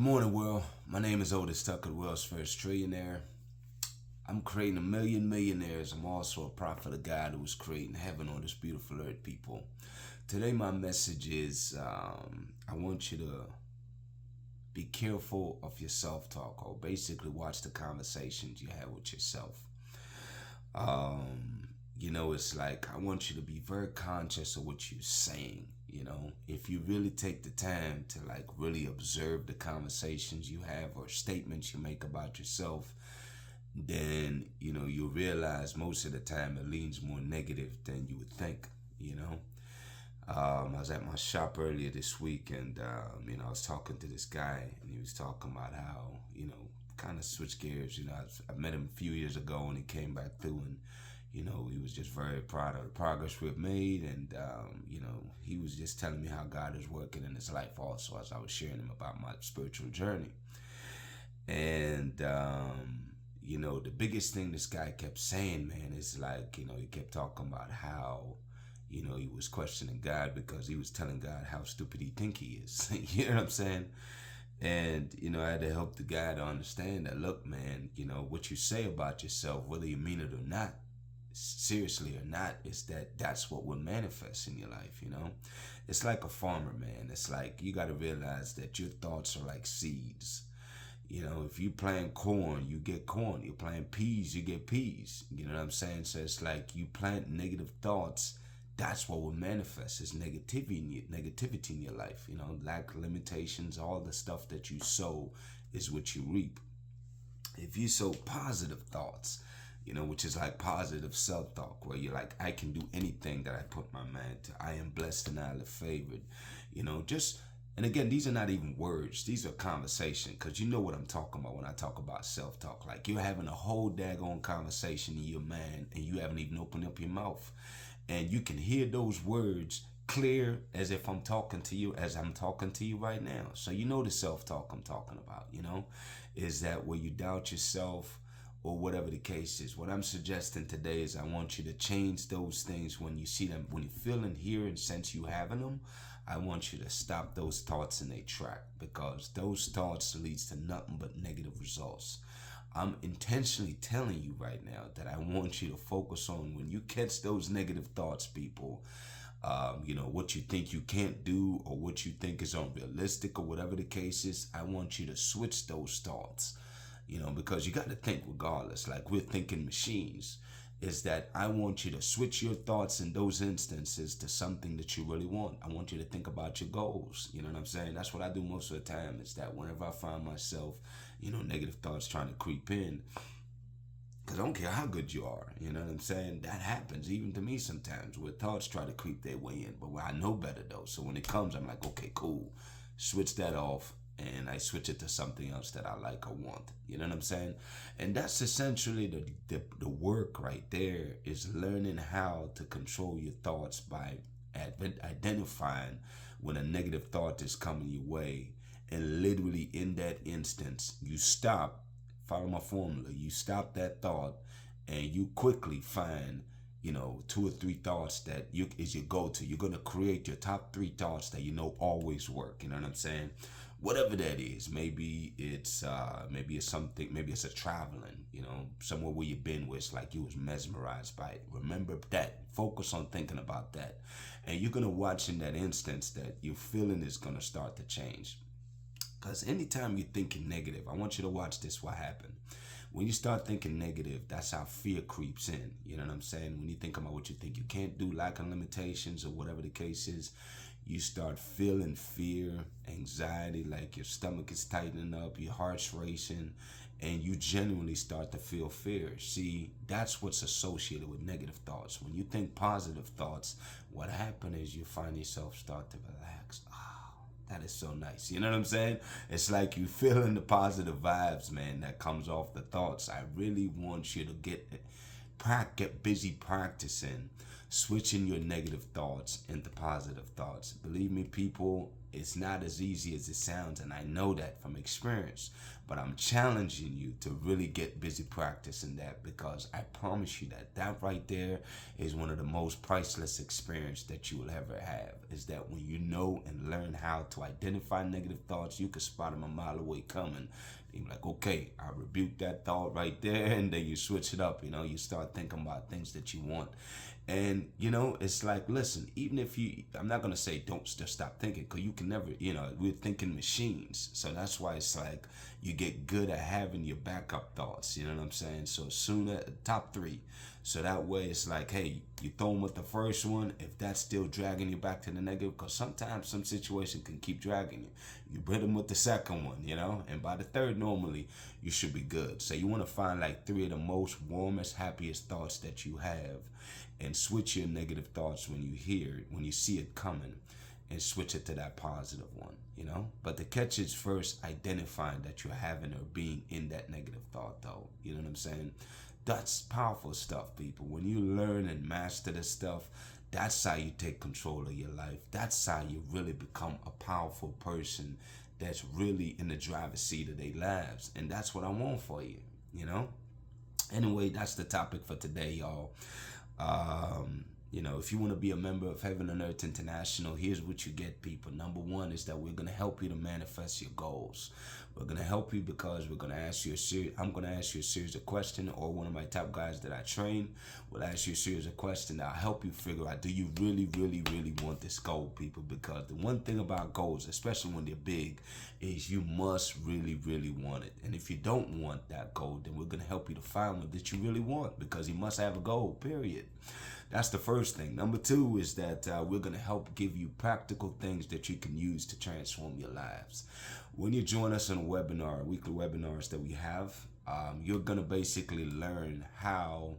morning, world. My name is Otis Tucker, the world's first trillionaire. I'm creating a million millionaires. I'm also a prophet of God who is creating heaven on this beautiful earth, people. Today, my message is I want you to be careful of your self-talk, or basically watch the conversations you have with yourself. It's like I want you to be very conscious of what you're saying. If you really take the time to like really observe the conversations you have or statements you make about yourself, then you'll realize most of the time it leans more negative than you would think. I was at my shop earlier this week, and I was talking to this guy, and he was talking about how kind of switch gears. I met him a few years ago, and he came back through, and he was just very proud of the progress we've made, and he was just telling me how God is working in his life also, as I was sharing him about my spiritual journey. And the biggest thing this guy kept saying, man, is like, he kept talking about how he was questioning God because he was telling God how stupid he think he is. You know what I'm saying? And I had to help the guy to understand that, look, man, what you say about yourself, whether you mean it or not, seriously or not, is that's what will manifest in your life. It's like a farmer, man. It's like you got to realize that your thoughts are like seeds. If you plant corn, you get corn. You plant peas, you get peas. You know what I'm saying? So it's like you plant negative thoughts, that's what will manifest. Is negativity in your life. Lack, limitations, all the stuff that you sow is what you reap. If you sow positive thoughts, which is like positive self-talk, where you're like, I can do anything that I put my mind to. I am blessed and highly favored. And again, these are not even words. These are conversation, because you know what I'm talking about when I talk about self-talk. Like you're having a whole daggone conversation in your mind, and you haven't even opened up your mouth. And you can hear those words clear as if I'm talking to you, as I'm talking to you right now. So the self-talk I'm talking about, is that where you doubt yourself, or whatever the case is. What I'm suggesting today is I want you to change those things when you see them, when you feel and hear and sense you having them. I want you to stop those thoughts in their track, because those thoughts leads to nothing but negative results. I'm intentionally telling you right now that I want you to focus on when you catch those negative thoughts, people, what you think you can't do, or what you think is unrealistic, or whatever the case is. I want you to switch those thoughts, because you got to think regardless, like we're thinking machines. Is that I want you to switch your thoughts in those instances to something that you really want. I want you to think about your goals. You know what I'm saying? That's what I do most of the time, is that whenever I find myself, negative thoughts trying to creep in, because I don't care how good you are, you know what I'm saying? That happens even to me sometimes, where thoughts try to creep their way in. But I know better though. So when it comes, I'm like, okay, cool. Switch that off, and I switch it to something else that I like or want. You know what I'm saying? And that's essentially the work right there, is learning how to control your thoughts by identifying when a negative thought is coming your way. And literally in that instance, you stop, follow my formula, you stop that thought, and you quickly find 2 or 3 thoughts that is your go-to. You're going to create your top 3 thoughts that always work. You know what I'm saying? Whatever that is. Maybe it's something, maybe it's a traveling, somewhere where you've been, where it's like you was mesmerized by it. Remember that. Focus on thinking about that. And you're going to watch in that instance that your feeling is going to start to change. Because anytime you're thinking negative, I want you to watch this, what happened. When you start thinking negative, that's how fear creeps in. You know what I'm saying? When you think about what you think you can't do, lack of limitations, or whatever the case is, you start feeling fear, anxiety, like your stomach is tightening up, your heart's racing, and you genuinely start to feel fear. See, that's what's associated with negative thoughts. When you think positive thoughts, what happens is you find yourself start to relax. That is so nice. You know what I'm saying? It's like you feeling the positive vibes, man, that comes off the thoughts. I really want you to get busy practicing switching your negative thoughts into positive thoughts. Believe me, people, It's not as easy as it sounds, and I know that from experience. But I'm challenging you to really get busy practicing that, because I promise you that that right there is one of the most priceless experience that you will ever have. Is that when you know and learn how to identify negative thoughts, you can spot them a mile away coming. You're like, okay, I rebuke that thought right there, and then you switch it up. You start thinking about things that you want. And it's like, listen, even if I'm not gonna say don't just stop thinking, because you can never, we're thinking machines. So that's why it's like you get good at having your backup thoughts. You know what I'm saying? So sooner, top three. So that way it's like, hey, you throw them with the first one. If that's still dragging you back to the negative, because sometimes some situation can keep dragging you. You hit them with the second one, and by the third, normally you should be good. So you want to find like three of the most warmest, happiest thoughts that you have, and switch your negative thoughts when you see it coming, and switch it to that positive one. But the catch is first identifying that you're having or being in that negative thought, though. You know what I'm saying? That's powerful stuff, people. When you learn and master this stuff, that's how you take control of your life. That's how you really become a powerful person that's really in the driver's seat of their lives. And that's what I want for you. Anyway, that's the topic for today, y'all. If you want to be a member of Heaven and Earth International, here's what you get, people. Number one is that we're going to help you to manifest your goals. We're going to help you because we're going to ask you I'm going to ask you a series of questions, or one of my top guys that I train will ask you a series of questions that'll help you figure out, do you really, really, really want this goal, people? Because the one thing about goals, especially when they're big, is you must really, really want it. And if you don't want that goal, then we're going to help you to find one that you really want, because you must have a goal, period. That's the first thing. Number two is that we're going to help give you practical things that you can use to transform your lives. When you join us on a webinar, weekly webinars that we have, you're going to basically learn how